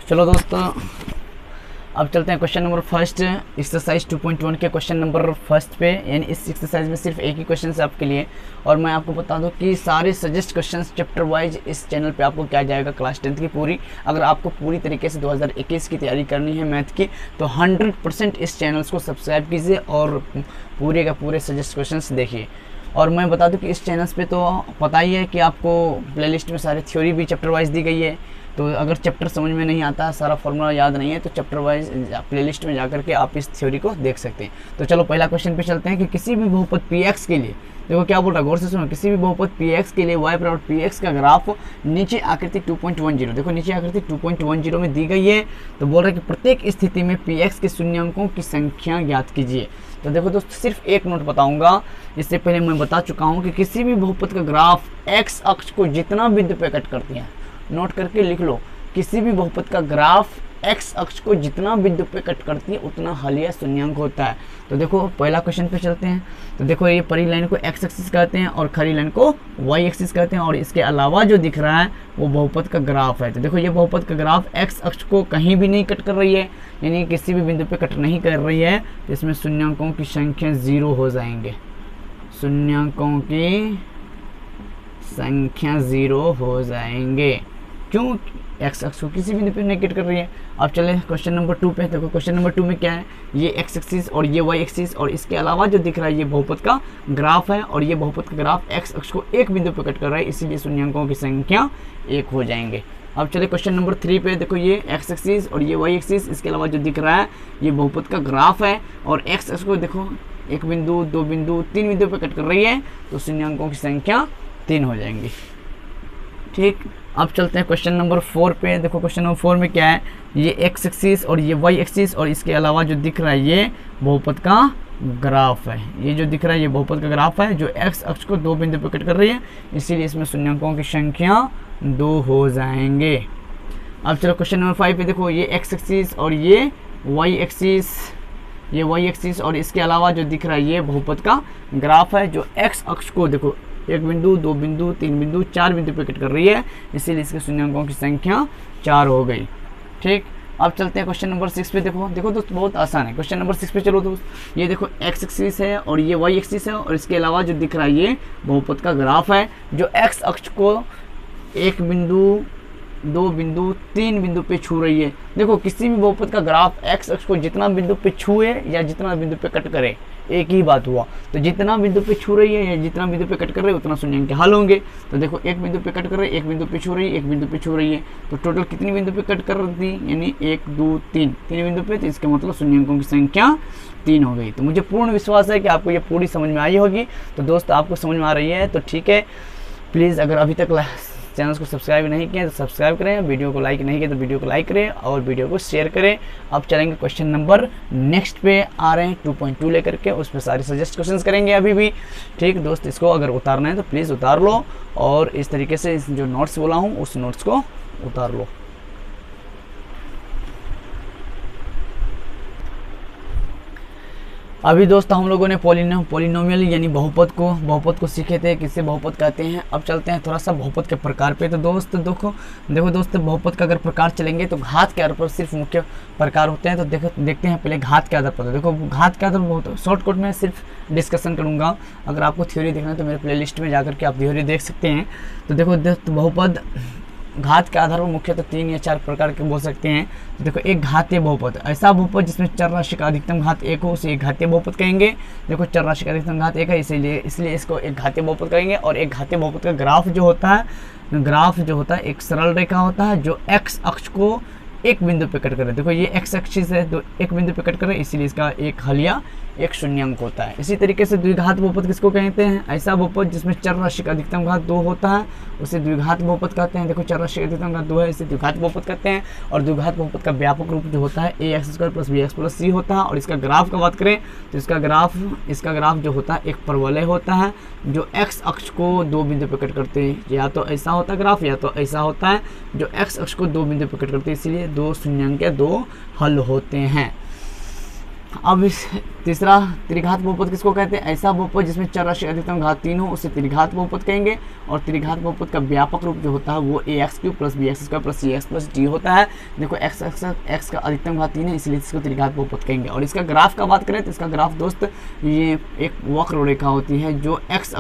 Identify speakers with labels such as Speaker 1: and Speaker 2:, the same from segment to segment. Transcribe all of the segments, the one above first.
Speaker 1: चलो दोस्तों, अब चलते हैं क्वेश्चन नंबर फर्स्ट, एक्सरसाइज 2.1 के क्वेश्चन नंबर फर्स्ट पे। यानी इस एक्सरसाइज में सिर्फ एक ही क्वेश्चन है आपके लिए। और मैं आपको बता दूं कि सारे सजेस्ट क्वेश्चंस चैप्टर वाइज इस चैनल पे आपको क्या जाएगा, क्लास 10th की पूरी। अगर आपको पूरी तरीके से 2021 की तैयारी करनी है मैथ की, तो 100% इस चैनल को सब्सक्राइब कीजिए और पूरे का पूरे सजेस्ट क्वेश्चन देखिए। और मैं बता दूं कि इस चैनल पे तो पता ही है कि आपको प्लेलिस्ट में सारी थ्योरी भी चैप्टर वाइज दी गई है। तो अगर चैप्टर समझ में नहीं आता, सारा फॉर्मूला याद नहीं है, तो चैप्टर वाइज प्लेलिस्ट में जाकर के आप इस थ्योरी को देख सकते हैं। तो चलो पहला क्वेश्चन पे चलते हैं कि किसी भी बहुपद px के लिए, देखो क्या बोल रहा है, गौर से सुनो। किसी भी बहुपद px के लिए y बराबर px का ग्राफ नीचे आकृति 2.10, देखो नीचे आकृति 2.10 में दी गई है। तो बोल रहा है कि प्रत्येक स्थिति में px के शून्यांकों की संख्या ज्ञात कीजिए। तो देखो दोस्तों, सिर्फ एक नोट बताऊंगा, इससे पहले मैं बता चुका हूँ कि किसी भी बहुपद का ग्राफ x अक्ष को जितना बिंदु पे कट करती है, नोट करके लिख लो, किसी भी बहुपद का ग्राफ x अक्ष को जितना बिंदु पे कट करती है उतना हल या शून्यांक होता है। तो देखो पहला क्वेश्चन पे चलते हैं। तो देखो ये परी लाइन को x एक्सिस कहते हैं और खड़ी लाइन को y एक्सिस कहते हैं, और इसके अलावा जो दिख रहा है वो बहुपद का ग्राफ है। तो देखो ये बहुपद का ग्राफ x अक्ष को कहीं भी नहीं कट कर रही है, यानी किसी भी बिंदु पे कट नहीं कर रही है, तो इसमें शून्यांकों की संख्या 0 हो जाएंगे। शून्यांकों की संख्या 0 हो जाएंगे, क्यों? एक्स अक्ष को किसी बिंदु पे नहीं कट कर रही है। अब चले क्वेश्चन नंबर 2 पे। देखो क्वेश्चन नंबर 2 में क्या है, ये एक्स एक्सिस और ये वाई एक्सिस और इसके अलावा जो दिख रहा है ये बहुपद का ग्राफ है, और ये बहुपद का ग्राफ एक्स अक्ष को एक बिंदु पे कट कर रहा है, इसीलिए शून्यांकों की संख्या 1 हो जाएंगे। अब चले क्वेश्चन नंबर 3 पे। देखो ये एक्स एक्सिस और ये वाई एक्सिस, इसके अलावा जो दिख रहा है ये बहुपद का ग्राफ है, और एक्स अक्ष को देखो 1 बिंदु 2 बिंदु 3 बिंदु पे कट कर रही है, तो शून्यांकों की संख्या 3 हो जाएंगी। ठीक, अब चलते हैं क्वेश्चन नंबर 4 पे। देखो क्वेश्चन नंबर 4 में क्या है, ये एक्स एक्सिस और ये वाई एक्सिस और इसके अलावा जो दिख रहा है ये बहुपद का ग्राफ है। ये जो दिख रहा है ये बहुपद का ग्राफ है जो एक्स अक्ष को 2 बिंदु पे कट कर रही है, इसीलिए इसमें शून्यांकों की संख्या 2 हो जाएंगे। अब चलो क्वेश्चन नंबर 5 पे। देखो ये एक्स एक्सिस और ये वाई एक्सिस, ये वाई एक्सिस और इसके अलावा जो दिख रहा है ये बहुपद का ग्राफ है जो एक्स अक्ष को देखो 1 बिंदु 2 बिंदु 3 बिंदु 4 बिंदु पे कट कर रही है, इसीलिए इसके शून्यांकों की संख्या 4 हो गई। ठीक, अब चलते हैं क्वेश्चन नंबर 6 पे। देखो दोस्त बहुत आसान है। क्वेश्चन नंबर 6 पे चलो दोस्त। ये देखो एक्स एक्सिस है और ये वाई एक्सिस है, और इसके अलावा जो दिख रहा है ये बहुपद का ग्राफ है जो एक्स अक्ष को 1 बिंदु 2 बिंदु 3 बिंदु पे छू रही है। देखो किसी भी बहुपद का ग्राफ एक्स अक्ष को जितना बिंदु पे छुए या जितना बिंदु पे कट करे, एक ही बात हुआ। तो जितना बिंदु पे छू रही है या जितना बिंदु पे कट कर रही है उतना शून्यांक हल होंगे। तो देखो 1 बिंदु पे कट कर रही है, 1 बिंदु पे छू रही है, 1 बिंदु पे छू रही है, तो टोटल कितनी बिंदु पे कट कर रही थी, यानी 1 2 3 बिंदु पे, तो इसका मतलब शून्यांकों की संख्या 3 हो गई। तो मुझे पूर्ण विश्वास है कि आपको ये पूरी समझ में आई होगी। तो दोस्त आपको समझ में आ रही है तो ठीक है, प्लीज़ अगर अभी तक चैनल को सब्सक्राइब नहीं किया तो सब्सक्राइब करें, वीडियो को लाइक नहीं किया तो वीडियो को लाइक करें और वीडियो को शेयर करें। अब चलेंगे क्वेश्चन नंबर नेक्स्ट पे आ रहे हैं 2.2 लेकर के, उस पर सारे सजेस्ट क्वेश्चंस करेंगे अभी भी। ठीक दोस्त, इसको अगर उतारना है तो प्लीज़ उतार लो, और इस तरीके से जो नोट्स बोला हूँ उस नोट्स को उतार लो। अभी दोस्त हम लोगों ने पॉलिनोमियल यानी बहुपद को सीखे थे, किससे बहुपद कहते हैं। अब चलते हैं थोड़ा सा बहुपद के प्रकार पे। तो दोस्त देखो दोस्त, बहुपद का अगर प्रकार चलेंगे तो घात के आधार पर सिर्फ मुख्य प्रकार होते हैं। तो देखते हैं पहले घात के आधार पर। देखो घात के आधार पर बहुत शॉर्टकट में सिर्फ डिस्कशन करूँगा, अगर आपको थ्योरी देखना है तो मेरे प्लेलिस्ट में जाकर के आप थ्योरी देख सकते हैं। तो देखो बहुपद घात के आधार पर मुख्यतः 3 या 4 प्रकार के बोल सकते हैं। तो देखो एक घातीय बहुपद, ऐसा बहुपद जिसमें चर राशि का अधिकतम घात 1 हो उसे एक घातीय बहुपद कहेंगे। देखो चर राशि का अधिकतम घात 1 है, इसलिए इसको एक घातीय बहुपद कहेंगे। और एक घातीय बहुपद का ग्राफ जो होता है एक सरल रेखा होता है जो एक्स अक्ष को एक बिंदु पे कट करे। देखो ये एक्स एक्सिस है तो एक बिंदु पे कट करे, इसीलिए इसका एक हल या एक शून्यांक होता है। इसी तरीके से द्विघात बहुपद किसको कहते हैं, ऐसा बहुपद जिसमें चर राशि का अधिकतम घात 2 होता है उसे द्विघात बहुपद कहते हैं। देखो चर राशि का अधिकतम घात 2 है, इसे द्विघात बहुपद कहते हैं। और द्विघात बहुपद का व्यापक रूप जो होता है ax² + bx + c होता है। और इसका ग्राफ का बात करें तो इसका ग्राफ जो होता है एक परवलय होता है जो एक्स अक्ष को 2 बिंदु पे कट करते हैं। या तो ऐसा होता है ग्राफ या तो ऐसा होता है जो एक्स अक्ष को 2 बिंदु पे कट करते हैं, इसीलिए 2 शून्यांक 2 हल होते हैं। अब इस तीसरा त्रिघात बहुपद किसको कहते हैं? ऐसा बहुपद जिसमें चर राशि अधिकतम घात 3 हो उसे त्रिघात बहुपद कहेंगे। और त्रिघात बहुपद का व्यापक रूप जो होता है वो ax³ + bx² + cx + d होता है। देखो x का अधिकतम घात 3 है, इसलिए इसको त्रिघात बहुपद कहेंगे। और इसका ग्राफ का बात करें तो इसका ग्राफ दोस्त ये एक वक्र रेखा होती है जो x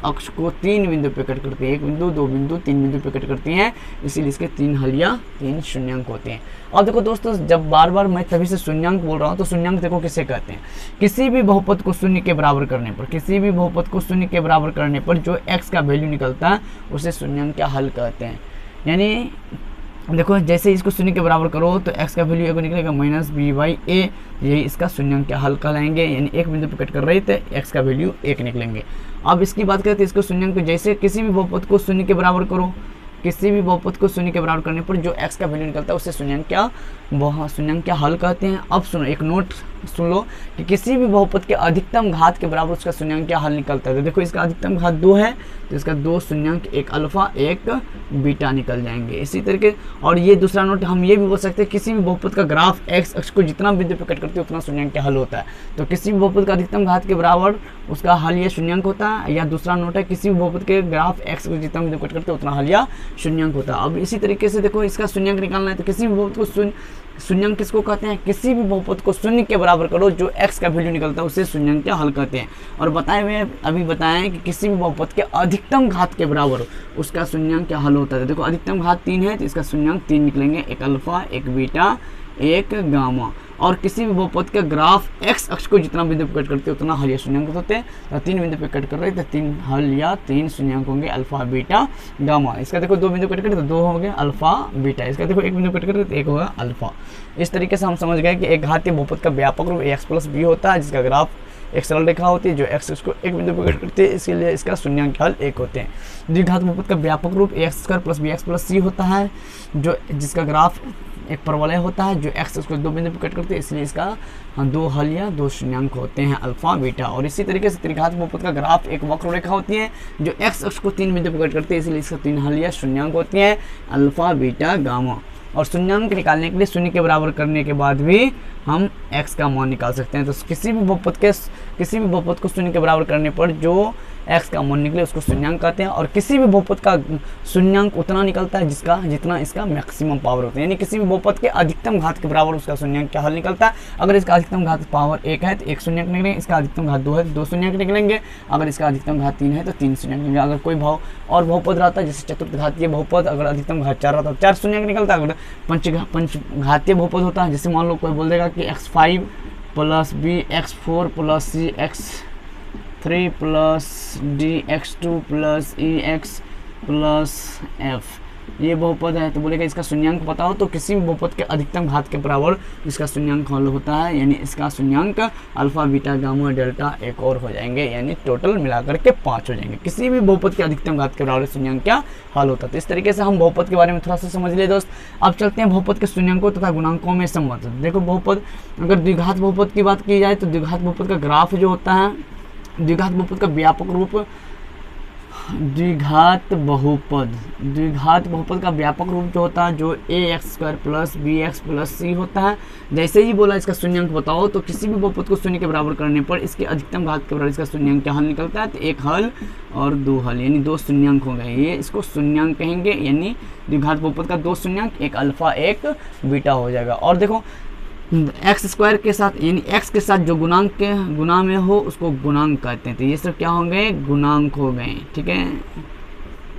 Speaker 1: अक्ष को 3 बिंदु पे कट करती है, 1 बिंदु, 2 बिंदु, 3 बिंदु पे कट करती हैं, इसीलिए इसके 3 हल या 3 शून्यांक होते हैं। और देखो दोस्तों, जब बार बार मैं तभी से शून्यांक बोल रहा हूँ तो शून्यांक देखो किसे कहते हैं? किसी भी बहुपद को शून्य के बराबर करने पर, किसी भी बहुपद को शून्य के बराबर करने पर जो x का वैल्यू निकलता है उसे शून्यांक का हल कहते हैं। यानी देखो जैसे इसको शून्य के बराबर करो तो x का वैल्यू एक निकलेगा -b/a, यही इसका शून्यांक का हल कहलाएंगे। यानी एक बिंदु पर कट कर रही तो x का वैल्यू 1 निकलेंगे। अब इसकी बात करें तो इसको शून्यांक, जैसे किसी भी बहुपद को शून्य के बराबर करो, किसी भी बहुपद को शून्य के बराबर करने पर जो x का वैल्यू निकलता है उसे शून्यांक क्या हल कहते हैं। अब सुनो, एक नोट सुन लो कि किसी भी बहुपद के अधिकतम घात के बराबर उसका शून्यांक क्या हल निकलता है। तो देखो इसका अधिकतम घात 2 है तो इसका 2 शून्यांक, एक अल्फा एक बीटा निकल जाएंगे। इसी तरीके, और ये दूसरा नोट हम ये भी बोल सकते हैं किसी भी बहुपद का ग्राफ x अक्ष को जितना बिंदु पे कट करती है उतना शून्यांक क्या हल होता है। तो किसी भी बहुपद का अधिकतम घात के बराबर उसका हल या शून्यांक होता है। या दूसरा नोट है किसी भी बहुपद के ग्राफ x को जितना बिंदु कट करते हैं उतना हल या शून्यांक होता है। अब इसी तरीके से देखो इसका शून्यांक निकालना है तो किसी भी बहुपद को शून्यांक किसको कहते हैं? किसी भी बहुपद को शून्य के बराबर करो जो x का वैल्यू निकलता है उसे शून्यांक क्या हल कहते हैं। और बताए हुए अभी बताएं कि किसी भी बहुपद के अधिकतम घात के बराबर उसका शून्यांक क्या हल होता है। देखो अधिकतम घात 3 है तो इसका शून्यांक 3 निकलेंगे, एक अल्फा एक बीटा एक गामा। और किसी भी बहुपद के ग्राफ x अक्ष को जितना बिंदु पे कट करते हैं उतना हल या शून्यांक होते हैं। तो 3 बिंदु पे कट कर रहे तो 3 हल या 3 शून्यांक होंगे, अल्फा बीटा गामा। इसका देखो 2 बिंदु कट करते तो 2 हो गए अल्फा बीटा, इसका देखो 1 बिंदु कट करते तो 1 होगा अल्फा। इस तरीके से हम समझ गए कि एक घातीय बहुपद का व्यापक रूप ax + b होता है जिसका ग्राफ एक सरल रेखा होती है जो x अक्ष को 1 बिंदु पे कट करती है, इसलिए इसका शून्यांक हल 1 होते हैं। द्विघात बहुपद का व्यापक रूप ax² + bx + c होता है जो जिसका ग्राफ एक परवलय होता है जो x उसको 2 बिंदु पे कट करते हैं, इसलिए इसका 2 हल या 2 शून्यांक होते हैं, अल्फा बीटा। और इसी तरीके से त्रिघात बहुपद का ग्राफ एक वक्र रेखा होती है जो x अक्ष को 3 बिंदु पे कट करते हैं, इसलिए इसका 3 हल या शून्यांक होते हैं, अल्फा बीटा गामा। और शून्यांक निकालने के लिए शून्य के बराबर करने के बाद भी हम x का मान निकाल सकते हैं। तो किसी भी बहुपद को शून्य के बराबर करने पर जो x का मान निकले उसको शून्यांक कहते हैं। और किसी भी बहुपद का शून्यांक उतना निकलता है जितना इसका मैक्सिमम पावर होता है। यानी किसी भी बहुपद के अधिकतम घात के बराबर उसका शून्यांक क्या हल निकलता है। अगर इसका अधिकतम घात पावर 1 है तो 1 शून्यांक निकलेंगे, इसका अधिकतम घात 2 है तो 2 शून्यांक निकलेंगे, अगर इसका अधिकतम घात 3 है तो 3 शून्यांक निकलेंगे। अगर कोई बहुपद रहता है जैसे चतुर्थ घातीय बहुपद, अगर अधिकतम घात 4 रहता है तो 4 शून्यांक निकलता है। अगर पंचघातीय बहुपद होता है जैसे मान लो कोई बोल देगा कि x5 + b x4 + c x3 + d x2 + e x + f, ये बहुपद है तो बोलेगा इसका शून्यांक बताओ। तो किसी भी बहुपद के अधिकतम घात के बराबर इसका शून्यांक हल होता है, यानी इसका शून्यांक अल्फा बीटा गामा डेल्टा एक और हो जाएंगे, यानी टोटल मिलाकर के 5 हो जाएंगे। किसी भी बहुपद के अधिकतम घात के बराबर शून्यांक क्या हल होता है। तो इस तरीके से हम बहुपद के बारे में थोड़ा सा समझ लिए दोस्त। अब चलते हैं बहुपद के शून्यांकों तथा गुणांकों में संबंध। देखो बहुपद, अगर द्विघात बहुपद की बात की जाए तो द्विघात बहुपद का ग्राफ जो होता है, द्विघात बहुपद का व्यापक रूप, द्विघात बहुपद का व्यापक रूप जो होता है जो ax² + bx + c होता है। जैसे ही बोला इसका शून्यांक बताओ तो किसी भी बहुपद को शून्य के बराबर करने पर इसके अधिकतम घात के बराबर इसका शून्यांक क्या हल निकलता है, तो 1 हल और 2 हल, यानी 2 शून्यांक हो गए, ये इसको शून्यांक कहेंगे। यानी द्विघात बहुपद का 2 शून्यांक, 1 अल्फा 1 बीटा हो जाएगा। और देखो x² के साथ, यानी x के साथ जो गुणांक के गुना में हो उसको गुणांक कहते हैं। तो ये सब क्या होंगे, गुणांक हो गए, ठीक है,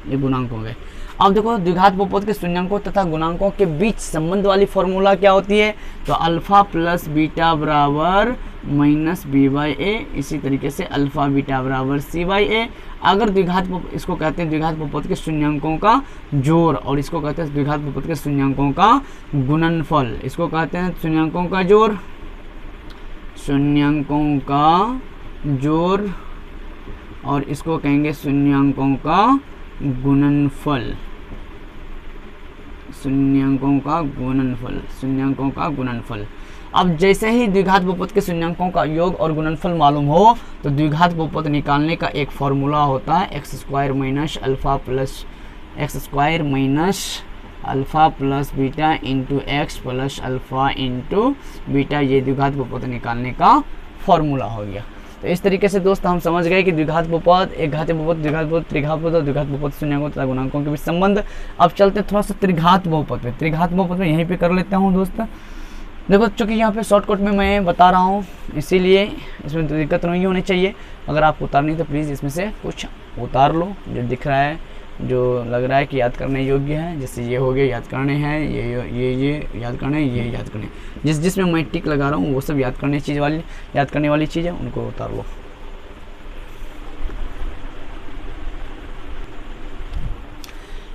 Speaker 1: ये गुणांक हो गए। अब देखो द्विघात बहुपद के शून्यांकों तथा गुणांकों के बीच संबंध वाली फॉर्मूला क्या होती है, तो अल्फा + बीटा बराबर -b/a, इसी तरीके से अल्फा बीटा बराबर c/a। अगर द्विघात, इसको कहते हैं द्विघात बहुपद के शून्यांकों का जोड़, और इसको कहते हैं द्विघात बहुपद के शून्यांकों का गुणनफल। इसको कहते हैं शून्यांकों का जोड़, शून्यांकों का जोड़, और इसको कहेंगे शून्यांकों का गुणनफल, शून्यांकों का गुणनफल। अब जैसे ही द्विघात बहुपद के शून्यांकों का योग और गुणनफल मालूम हो तो द्विघात बहुपद निकालने का एक फॉर्मूला होता है x² - alpha + x² - alpha plus beta into x plus alpha into beta, ये द्विघात बहुपद निकालने का फॉर्मूला हो गया। तो इस तरीके से दोस्त हम समझ गए कि द्विघात बहुपद, एक घातीय बहुपद, द्विघात बहुपद, त्रिघात बहुपद और द्विघात बहुपद शून्याङ्कों तथा गुणांकों के बीच संबंध। अब चलते हैं थोड़ा सा त्रिघात बहुपद पे। त्रिघात बहुपद में यहीं पे कर लेता हूँ दोस्त। देखो चूँकि यहाँ पे शॉर्टकट में मैं बता रहा हूँ, इसीलिए इसमें दिक्कत नहीं होनी चाहिए। अगर आपको उतारनी तो प्लीज़ इसमें से कुछ उतार लो जो दिख रहा है, जो लग रहा है कि याद करने योग्य है। जैसे ये हो गया याद करने हैं, ये याद करने, ये याद करने, जिसमें मैं टिक लगा रहा हूँ वो सब याद करने वाली चीज़ है, उनको उतार लो।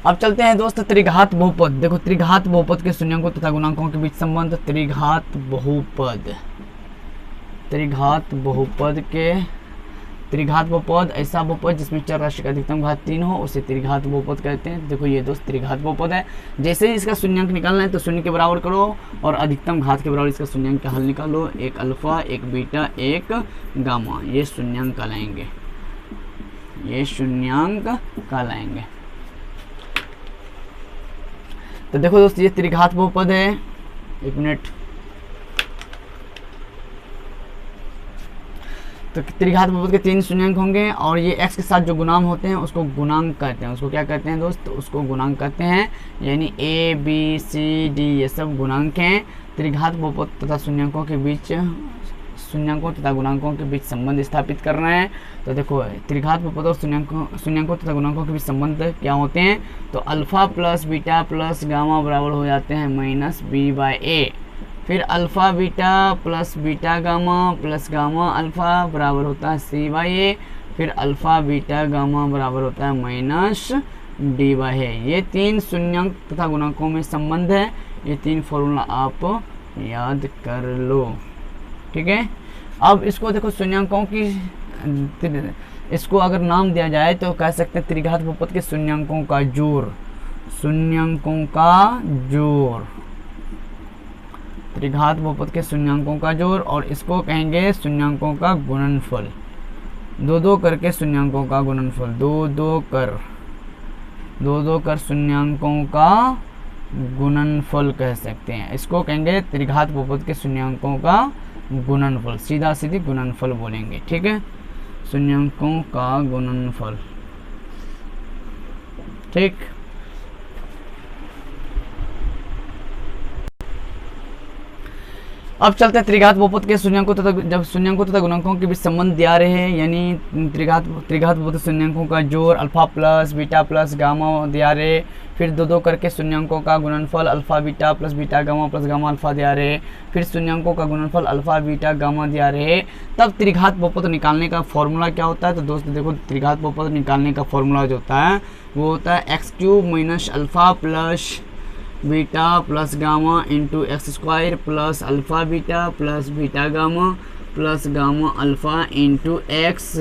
Speaker 1: अब चलते हैं दोस्त त्रिघात बहुपद। देखो त्रिघात बहुपद के शून्याङ्कों तथा गुणांकों के बीच संबंध। त्रिघात बहुपद ऐसा बहुपद जिसमें चर राशि का अधिकतम घात 3 हो, उसे त्रिघात बहुपद कहते हैं। देखो ये दोस्त त्रिघात बहुपद है। जैसे ही इसका शून्याङ्क निकालना है तो शून्य के बराबर करो और अधिकतम घात के बराबर इसका शून्याङ्क का हल निकालो। एक अल्फा, एक बीटा, एक गामा, ये शून्याङ्क कहलाएंगे। तो देखो दोस्त ये त्रिघात बहुपद है। एक मिनट। तो त्रिघात बहुपद के 3 शून्याङ्क होंगे और ये x के साथ जो गुणांक होते हैं उसको गुणांक कहते हैं। उसको क्या कहते हैं दोस्त? उसको गुणांक कहते हैं। यानी a b c d ये सब गुणांक हैं। त्रिघात बहुपद तथा शून्याङ्कों तथा गुणांकों के बीच संबंध स्थापित करना है। तो देखो त्रिघात बहुपद और शून्याङ्कों तथा गुणांकों के बीच संबंध क्या होते हैं? तो alpha plus beta plus gamma बराबर हो जाते हैं माइनस बी बाई ए। फिर alpha beta plus beta gamma plus gamma alpha बराबर होता है सी बाई ए। फिर अल्फा बीटा गामा बराबर होता है माइनस डी बाई ए। ये 3 शून्याङ्क तथा गुणांकों में संबंध है। ये 3 फॉर्मूला आप याद कर लो, ठीक है। अब इसको देखो शून्याङ्कों की, इसको अगर नाम दिया जाए तो कह सकते हैं त्रिघात बहुपद के शून्याङ्कों का जोड़। त्रिघात बहुपद के शून्याङ्कों का जोड़, और इसको कहेंगे शून्याङ्कों का गुणनफल। 2-2 करके शून्याङ्कों का गुणनफल, 2-2 कर शून्याङ्कों का गुणनफल कह सकते हैं। इसको कहेंगे त्रिघात बहुपद के शून्याङ्कों का गुणनफल, सीधा सीधी गुणनफल बोलेंगे, ठीक है। शून्याङ्कों का गुणनफल, ठीक। अब चलते हैं त्रिघात बहुपद के शून्याङ्कों तथा, जब शून्याङ्कों तथा गुणांकों के बीच संबंध दिया रहे हैं, यानी त्रिघात बहुपद शून्याङ्कों का जोड़ alpha plus beta plus gamma दिया रहे। फिर 2-2 करके शून्याङ्कों का गुणनफल alpha beta plus beta gamma plus gamma alpha दिया रहे। फिर शून्याङ्कों का गुणनफल अल्फा बीटा गामा दिया रहे। तब त्रिघात बहुपद निकालने का फॉर्मूला क्या होता है? तो दोस्तों देखो त्रिघात बहुपद निकालने का फॉर्मूला जो होता है वो होता है x³ minus alpha plus beta plus gamma into x² plus alpha beta plus beta gamma plus gamma alpha into x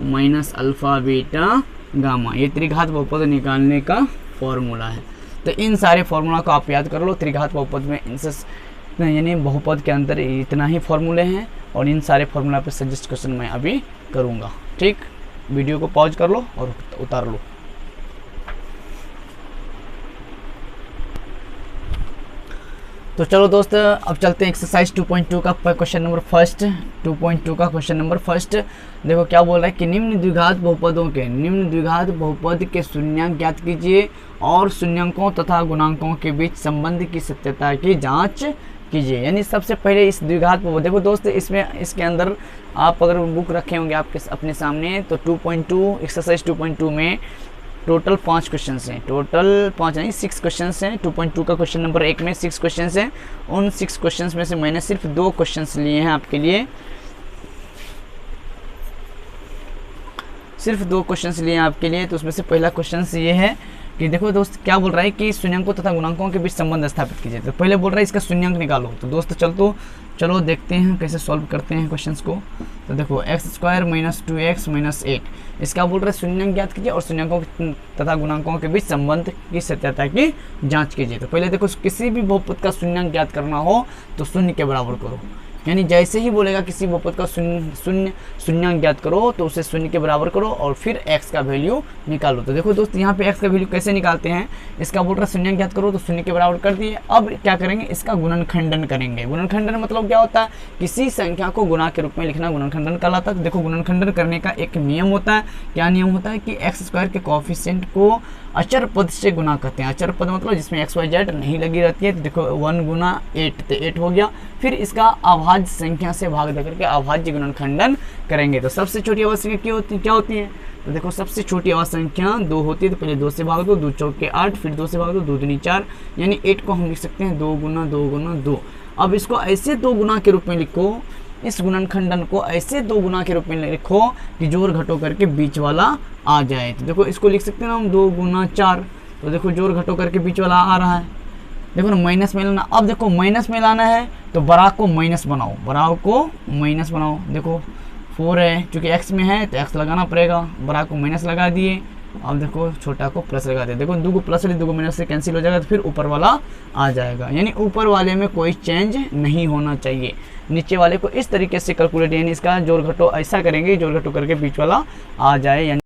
Speaker 1: minus alpha beta gamma. ये त्रिघात बहुपद निकालने का फॉर्मूला है। तो इन सारे फॉर्मूला को आप याद कर लो। त्रिघात बहुपद में इनसे यानी बहुपद के अंदर इतना ही फॉर्मूले हैं और इन सारे फॉर्मूला पे सजेस्ट क्वेश्चन मैं अभी करूँगा, ठीक। वीडियो को पॉज कर लो और उतार लो। तो चलो दोस्त अब चलते हैं एक्सरसाइज 2.2 का क्वेश्चन नंबर फर्स्ट। 2.2 का क्वेश्चन नंबर फर्स्ट देखो क्या बोल रहा है कि निम्न द्विघात बहुपद के शून्याङ्क ज्ञात कीजिए और शून्याङ्कों तथा गुणांकों के बीच संबंध की सत्यता की जांच कीजिए। यानी सबसे पहले इस द्विघात बहुपद, देखो दोस्त इसके अंदर आप अगर बुक रखे होंगे आपके अपने सामने तो 2.2 एक्सरसाइज 2.2 में टोटल 5 क्वेश्चन हैं। टोटल 5 नहीं 6 क्वेश्चन हैं। 2.2 का क्वेश्चन नंबर 1 में 6 क्वेश्चन हैं। उन 6 क्वेश्चन में से मैंने सिर्फ 2 क्वेश्चन लिए हैं आपके लिए, सिर्फ 2 क्वेश्चन लिए हैं आपके लिए। तो उसमें से पहला क्वेश्चन ये है कि देखो दोस्त क्या बोल रहा है कि शून्याङ्कों तथा गुणांकों के बीच संबंध स्थापित कीजिए। तो पहले बोल रहा है इसका शून्याङ्क निकालो। तो दोस्त चलो देखते हैं कैसे सॉल्व करते हैं क्वेश्चंस को। तो देखो x² माइनस 2x माइनस 8, इसका बोल रहा है शून्याङ्क ज्ञात कीजिए और शून्याङ्कों तथा गुणांकों के बीच संबंध की सत्यता की जांच कीजिए। तो पहले देखो किसी भी बहुपद का शून्याङ्क ज्ञात करना हो तो शून्य के बराबर करो, यानी जैसे ही बोलेगा किसी बहुपद का शून्य शून्यांक ज्ञात करो तो उसे शून्य के बराबर करो और फिर x का वैल्यू निकालो। तो देखो दोस्त यहाँ पे x का वैल्यू कैसे निकालते हैं, इसका बोल रहा शून्यांक ज्ञात करो तो शून्य के बराबर कर दिए। अब क्या करेंगे, इसका गुणनखंडन करेंगे। गुणनखंडन मतलब क्या होता है, किसी संख्या को गुणा के रूप में लिखना गुणनखंडन कहलाता है। देखो गुणनखंडन करने का एक नियम होता है, क्या नियम होता है कि एक्स स्क्वायर के कोएफिशिएंट को अचर पद से गुना करते हैं। अचर पद मतलब जिसमें एक्स वाई जेड नहीं लगी रहती है। तो देखो 1 गुना 8 तो 8 हो गया, फिर इसका अभाज्य संख्या से भाग देकर के अभाज्य गुणनखंडन करेंगे। तो सबसे छोटी अभाज्य संख्या क्या होती है, तो देखो सबसे छोटी अभाज्य संख्या 2 होती है। तो पहले 2 से भाग दो, 2 चौके 8, फिर 2 से भाग दो, 2 दूनी 4, यानी 8 को हम लिख सकते हैं 2 गुना 2 गुना 2। अब इसको ऐसे 2 गुना के रूप में लिखो, इस गुणनखंडन को ऐसे 2 गुना के रूप में लिखो कि जोड़ घटो करके बीच वाला आ जाए। तो देखो इसको लिख सकते हैं हम 2 गुना 4। तो देखो जोड़ घटो करके बीच वाला आ रहा है। देखो ना माइनस में लाना, अब देखो माइनस में लाना है तो बड़ा को माइनस बनाओ, बड़ा को माइनस बनाओ। देखो 4 है, चूँकि x में है तो x लगाना पड़ेगा, बड़ा को माइनस लगा दिए। अब देखो छोटा को प्लस लगा दे। देखो 2 को प्लस वाले 2 को माइनस से कैंसिल हो जाएगा, तो फिर ऊपर वाला आ जाएगा। यानी ऊपर वाले में कोई चेंज नहीं होना चाहिए। नीचे वाले को इस तरीके से कैलकुलेट, यानी इसका जोड़ घटो ऐसा करेंगे जोड़ घटो करके बीच वाला आ जाए। यानी